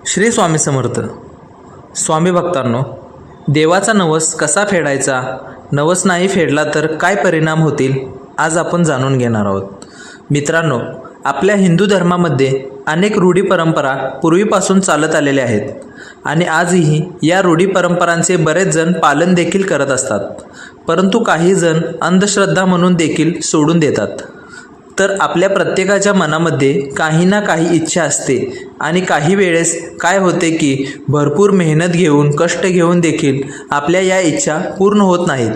श्री स्वामी समर्थ. स्वामी भक्तांनो, देवाचा नवस कसा फेडायचा, नवस नाही फेडला तर काय परिणाम होतील, आज आपण जाणून घेणार आहोत. मित्रांनो, आपल्या हिंदू धर्मामध्ये अनेक रूढी परंपरा पूर्वीपासून चालत आलेल्या आहेत आणि आजही या रूढी परंपरांचे बरेच जण पालन देखील करत असतात. परंतु काही जण अंधश्रद्धा म्हणून देखील सोडून देतात. तर आपल्या प्रत्येकाच्या मनामध्ये काही ना काही इच्छा असते आणि काही वेळेस काय होते की भरपूर मेहनत घेऊन कष्ट घेऊन देखील आपल्या या इच्छा पूर्ण होत नाहीत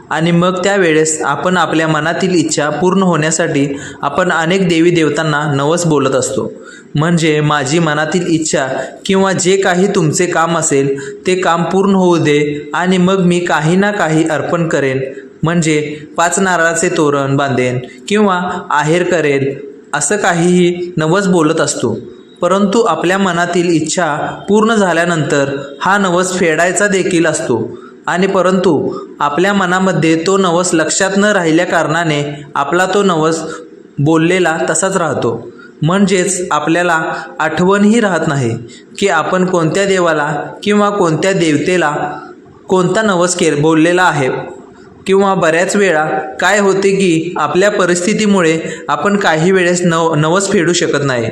आणि मग त्यावेळेस आपण आपल्या मनातील इच्छा पूर्ण होण्यासाठी आपण अनेक देवी देवतांना नवस बोलत असतो. म्हणजे माझी मनातील इच्छा किंवा जे काही तुमचे काम असेल ते काम पूर्ण होऊ दे आणि मग मी काही ना काही अर्पण करेन, म्हणजे 5 नारळाचे तोरण बांधेन किंवा आहेर करेल, असं काहीही नवस बोलत असतो. परंतु आपल्या मनातील इच्छा पूर्ण झाल्यानंतर हा नवस फेडायचा देखील असतो आणि परंतु आपल्या मनामध्ये तो नवस लक्षात न राहिल्या कारणाने आपला तो नवस बोललेला तसाच राहतो. म्हणजेच आपल्याला आठवणही राहत नाही की आपण कोणत्या देवाला किंवा कोणत्या देवतेला कोणता नवस बोललेला आहे. किंवा बऱ्याच वेळा काय होते की आपल्या परिस्थितीमुळे आपण काही वेळेस नवस फेडू शकत नाही.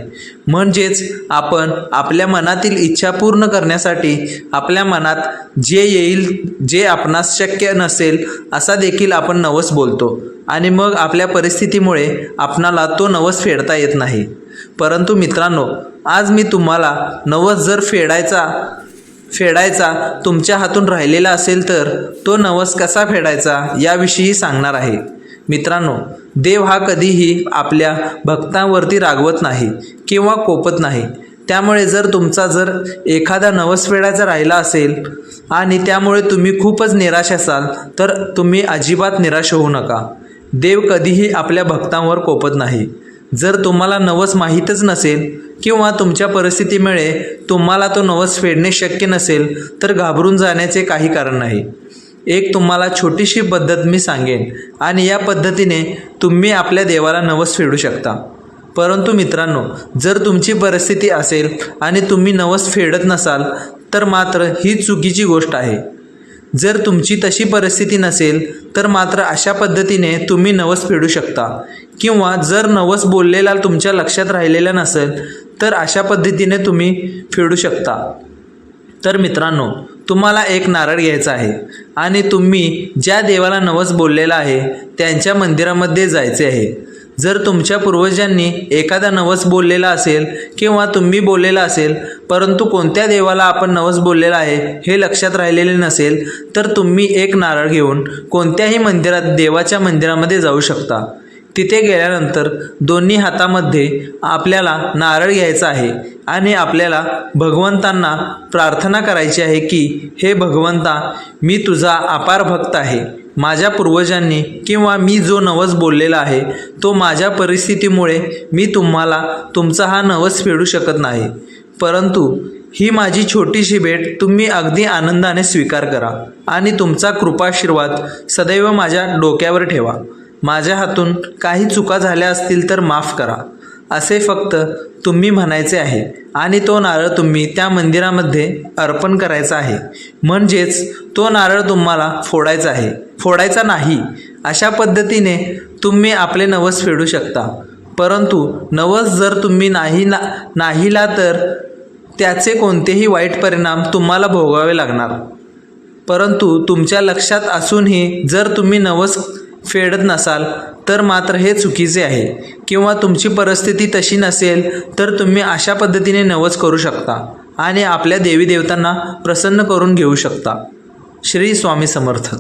म्हणजेच आपण आपल्या मनातील इच्छा पूर्ण करण्यासाठी आपल्या मनात जे येईल, जे आपणास शक्य नसेल असा देखील आपण नवस बोलतो आणि मग आपल्या परिस्थितीमुळे आपणाला तो नवस फेडता येत नाही. परंतु मित्रांनो, आज मी तुम्हाला नवस जर फेडायचा तुमच्या हातून राहिलेला असेल तर तो नवस कसा फेडायचा याविषयी सांगणार आहे. मित्रांनो, देव हा कधीही आपल्या भक्तांवरती रागवत नाही किंवा कोपत नाही. त्यामुळे जर एखादा नवस फेडायचा राहिला असेल आणि त्यामुळे तुम्ही खूपच निराश असाल तर तुम्ही अजिबात निराश होऊ नका. देव कधीही आपल्या भक्तांवर कोपत नाही. जर तुम्हाला नवस माहीतच नसेल किंवा तुमच्या परिस्थितीमुळे तुम्हाला तो नवस फेडणे शक्य नसेल तर घाबरून जाण्याचे काही कारण नाही. एक तुम्हाला छोटीशी पद्धत मी सांगेन आणि या पद्धतीने तुम्ही आपल्या देवाला नवस फेडू शकता. परंतु मित्रांनो, जर तुमची परिस्थिती असेल आणि तुम्ही नवस फेडत नसाल तर मात्र ही चुकीची गोष्ट आहे. जर तुमची तशी परिस्थिती नसेल तर मात्र अशा पद्धतीने तुम्ही नवस फेडू शकता. किंवा जर नवस बोललेला तुमच्या लक्षात राहिलेला नसेल तर अशा पद्धतीने तुम्ही फेडू शकता. तर मित्रांनो, तुम्हाला एक नारळ घ्यायचा आहे आणि तुम्ही ज्या देवाला नवस बोललेला आहे त्यांच्या मंदिरामध्ये जायचे आहे. जर तुमच्या पूर्वजांनी एखादा नवस बोललेला असेल किंवा तुम्ही बोललेला असेल परंतु कोणत्या देवाला आपण नवस बोललेला आहे हे लक्षात राहिलेले नसेल तर तुम्ही एक नारळ घेऊन कोणत्याही मंदिरात देवाच्या मंदिरामध्ये जाऊ शकता. तिथे गेल्यानंतर दोन्ही हातामध्ये आपल्याला नारळ घ्यायचा आहे आणि आपल्याला भगवंतांना प्रार्थना करायची आहे की हे भगवंता, मी तुझा अपार भक्त आहे. माझ्या पूर्वजांनी किंवा मी जो नवस बोललेला आहे तो माझ्या परिस्थितीमुळे मी तुमचा हा नवस फेडू शकत नाही. परंतु ही माझी छोटीशी भेट तुम्ही अगदी आनंदाने स्वीकार करा आणि तुमचा कृपाशीर्वाद सदैव माझ्या डोक्यावर ठेवा. माझ्या हातून काही चुका झाल्या असतील तर माफ करा, असे फक्त तुम्ही म्हणायचे आहे आणि तो नारळ तुम्ही त्या मंदिरामध्ये अर्पण करायचा आहे. म्हणजेच तो नारळ तुम्हाला फोडायचा नाही. अशा पद्धतीने तुम्ही आपले नवस फेडू शकता. परंतु नवस जर तुम्ही नाहीला तर त्याचे कोणतेही वाईट परिणाम तुम्हाला भोगावे लागणार. परंतु तुमच्या लक्षात असूनही जर तुम्ही नवस फेडत नसाल तर मात्र हे चुकीचे आहे. किंवा तुमची परिस्थिती तशी नसेल तर तुम्ही अशा पद्धतीने नवस करू शकता आणि आपल्या देवी देवतांना प्रसन्न करून घेऊ शकता. श्री स्वामी समर्थ.